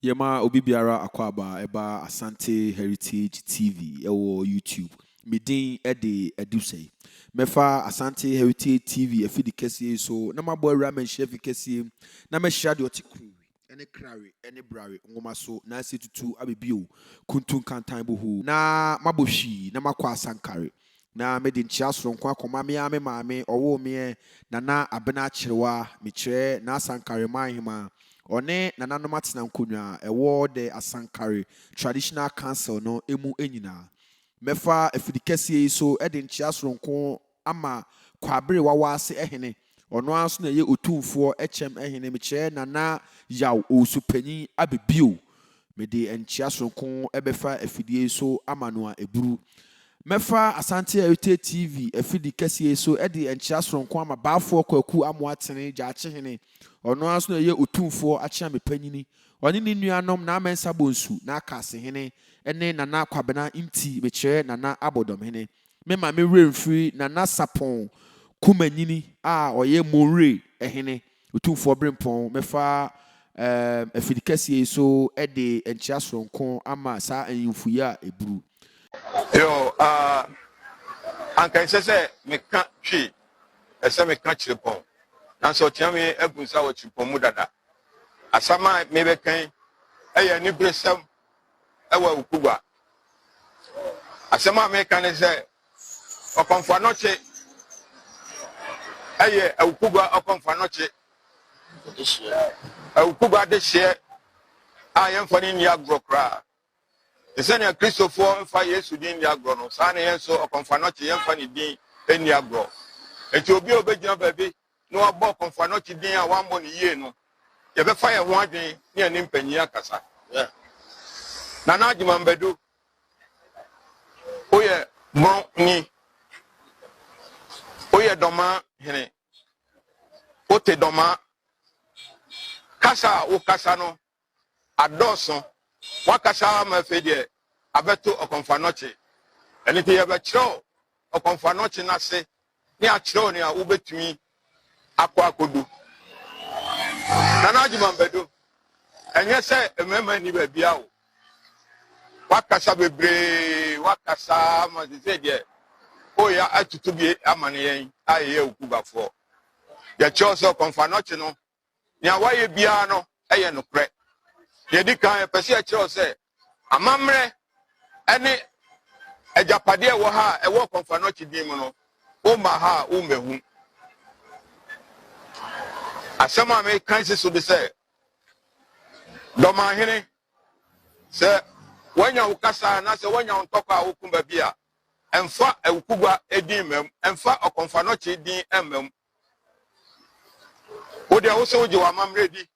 Yema obi biara akwaba eba Asante Heritage TV ewo YouTube. Midin ede edusei. Mefa Asante Heritage TV efidi kesi so na mabo ramen chef kesi na me shade oti crew. Ene krari, ene brari, ngoma so na ase tutu abibio kuntun kantan bohu. Na maboshi na makwa asankare. Na mede nchiasoro nkwa koma me ame maame owo me na abena chirewa me kire na asankare manhima. One nananom atena nkonwa ewo de asankare traditional council no emu enyina mefa efidikese so ede nchiasoro nko ama kwabere wawase ehene ono aso na ye otumfo echem ehene meche nana yaw osupanyin abebio mede nchiasoro nko ebefa efidie so ama no a eburu mefa Asante Heritage TV efidikese so ede nchiasoro nko ama baafo kwaku amoatene gyache hene ono aso na ye otumfo achia mepanyini oni ni nuanom na amensa bonsu na akase hene ene nana kwabena inti bekyere nana Abontendonhene me ma me remfiri nana sapon kumanyini a oye monre ehene otumfo brempon mefa efidikese so ede enchiasoro nko ama sa anyimfuya eburu yo anka sese me ka twi ese me ka chirepon nanso tiame egunsa wo chirepon mu dada asama me be kan eye ni bresam ewa Awukugua asama me kan se okonfa noche eye Awukugua okonfa noche Awukugua de hye ayen fani ni agro kra esene Christopher mfa Yesu din ni agro no sa na yen so okonfa noche yen fa ni din eni agro enti obi obegina baabi no abo konfa noche din a wambo ni ye no ye be fa ye ho adwen ni ani mpanyi akasa na na adwuma mbedu oye mo ni oye Dormaahene ote doma kasa o kasa no adoso wakasa ma fedie abeto okonfa noche eni te ye be kiro okonfa noche na se ni a kiro ni a wo betumi akwa akodu na na adwuma mbedu enye se emema ni ba bia wo wakasa bebre wakasa ma se die oya atutu bi amane yen aye Awukugua fo ya choso konfa noche no ni awaye bia no eye no kre ye di kan pese a kiro se amamre ene ejapade wo ha ewo konfa noche di mu no o ma ha o mehu asema me kan se so de se Dormaahene se wanya ukasa na se wanya ontokwa okumba bia emfa Awukugua edin mem emfa okonfa noche din emem odi a wo se oje wa mamre di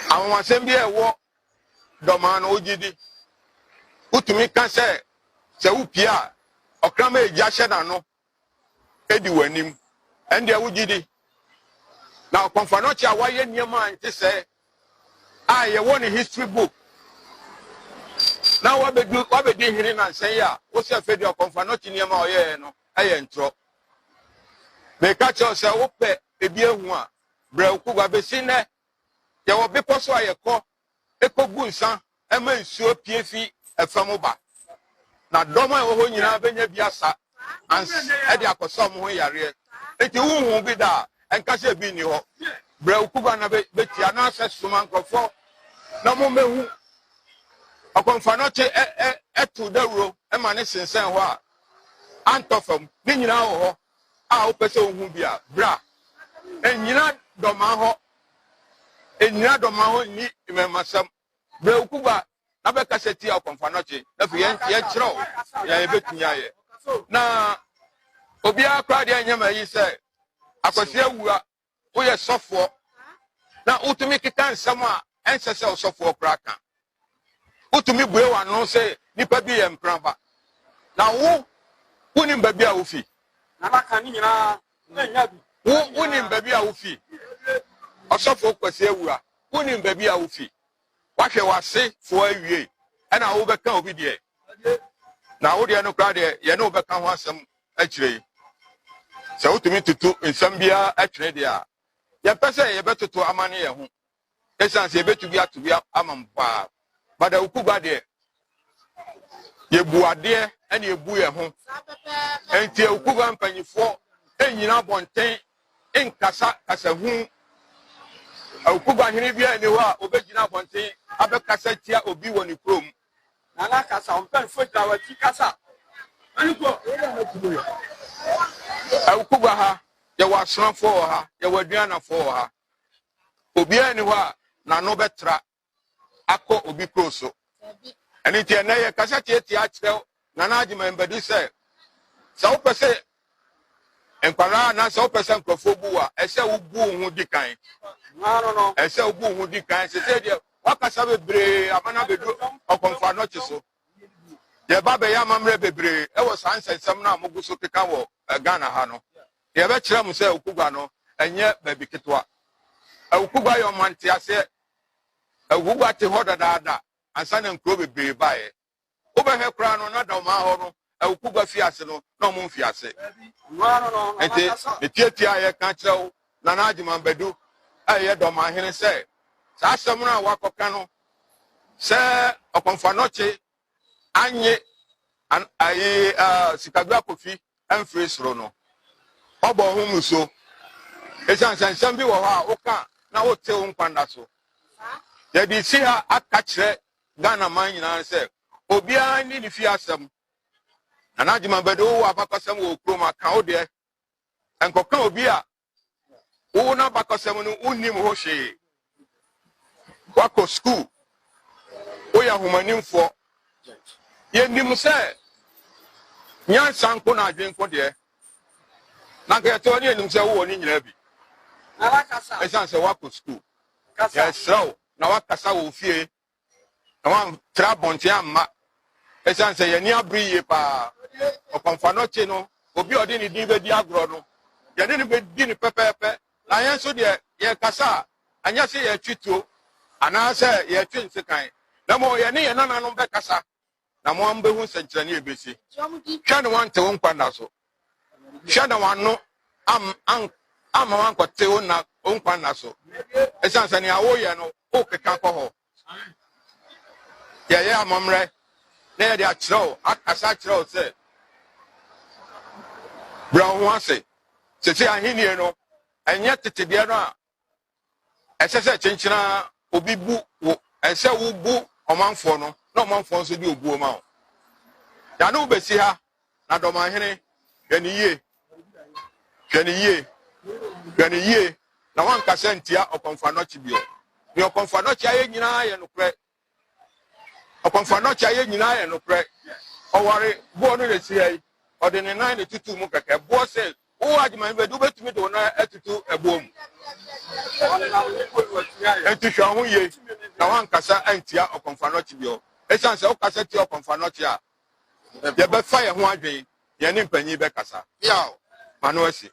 awon asem bi ewo Dormaahene ogidi utumi kan se upia okrama eja hye na no edi wanim ende awugidi na okonfa noche a waye niema ante se ye won history book na wabedi hini na nsen ya wo se afedi okonfa noche niema oye no aye ntro me ka cho se wo pe ebi ehu a bra Awukugua be sine ye wo be poso ayeko ekogu nsan ema nsuo piefi efam ba na doma wo ho nyina benya biasa ans ede akoso mo ho yare enti huhu bi da enka se bi ni ho bra Awukugua na betia na ase suma nkofo na mo mehu okonfa noche etu dawro ema ne sensen ho a antofam ni nyina ho a wo pese ohu bia bra enyina Dormaahene ni memasam bra Awukugua na be kaseti okonfa noche na fi ye kiro ya ebetunya ye na obi akra de anyama yi se Akwasi Awuah wo ye sofo na utumi kika nsam a ensese osofo kraka utumi bue wa no se nipa bi ye mpranba na wo ni mbabi a wo fi na baka ni nyina na nya bi wo ni mbabi a wo fi osofo Akwasi Awuah wo ni mbabi a wo fi wahwe wase fo awie na wo beka obi de na wo de no kra de ye no beka ho asem akire se utumi tutu nsam bia atwere de a ye pese ye betoto amane ye ho essence to be amampa. But Awukugua there. Ye buade and ye buye home. And the Awukugua and penny for, and you know, Abontendonhene in Kasa Hum. Awukugua Hinibia and you are Obejina Abontendonhene, Abekasatia Obi when you chrome. Nana Kasa on pen foot our Tikasa. Awukugua ha, you were strong for her, you were Diana for her. Obia anywhere, Nano Betra, Ako Obi Proso. And it's a nay, Casati, Nanaji member, this say. So per se, and Parana, so per cent of Fobua, I say, Ubu who decline. No, I say, Ubu who decline. She said, what can I be? I'm not be or confirm not so. The Baba Yamam Rebebre, I was answered some now Muguso Pikawo, a Ghana Hano. The other chum say Ukugano, and yet baby Kitwa. Awukugua your mantia say, Awukugua te hoda da, and son and crow be by. Over her crown on Dormaahene, Awukugua fiase no moon fiase. And the Tia can't tell Nanajiman Bedu, I hear Dormaahene say, Sasamuna Wakokano, say, upon Fanoche, Anye, and I Sikagua Kofi, and Freeze Rono. Obo Humuso. It's an Sambi or Oka, now tell Pandaso. They did see her at catch Ghana mine and say, Obia need if you ask them. And Ajima Bedo, Abacasam will chroma cow there. And Coco Bia, Una Bacasam, Unim Hoshi. Wako school. We are humanim for. Yen Nim say, Yan Sankuna drink for there. Nakatoni and himself won in Levy. I say, Wako school. Yes, so now what Casa will fear. I want trap on Tiama. I say, near Brie pa upon Fanocino, Obi or didn't even diagrono. You didn't be dinner pepper. I answered ye Casa, and you say a chitu, and I say, ye twins a kind. No more, ye near none of Becassa. No more, who sent Jenny BC. Shannon want to Panaso. Shannon one no, I'm a uncle Teona, Panaso. It sounds any Awuah no, okay, Campo. Yeah, Mamre. There they are true. As I true said. Brown once it. Say, I hear no, and yet to the other. As I said, Chinchina, Obi Boo, and say, Ubu, or Manfono, no Manfons to do Boo Mount. Yanu Bessia, not Dormaahene, Gany, now one Cassentia upon Fanocibio. Your Confanocha in and pray. Upon Fanocha in and pray. Or worry, born in the CA, or the 92 Mukaka, boss said, oh, I remember do it to me to attitude a boom. And to show ye, now one Casa and Tia upon Fanocibio. It sounds so Cassetti upon Fanocha. The best fire one day, Yanim Penny Becassa. Yow, Manuesi.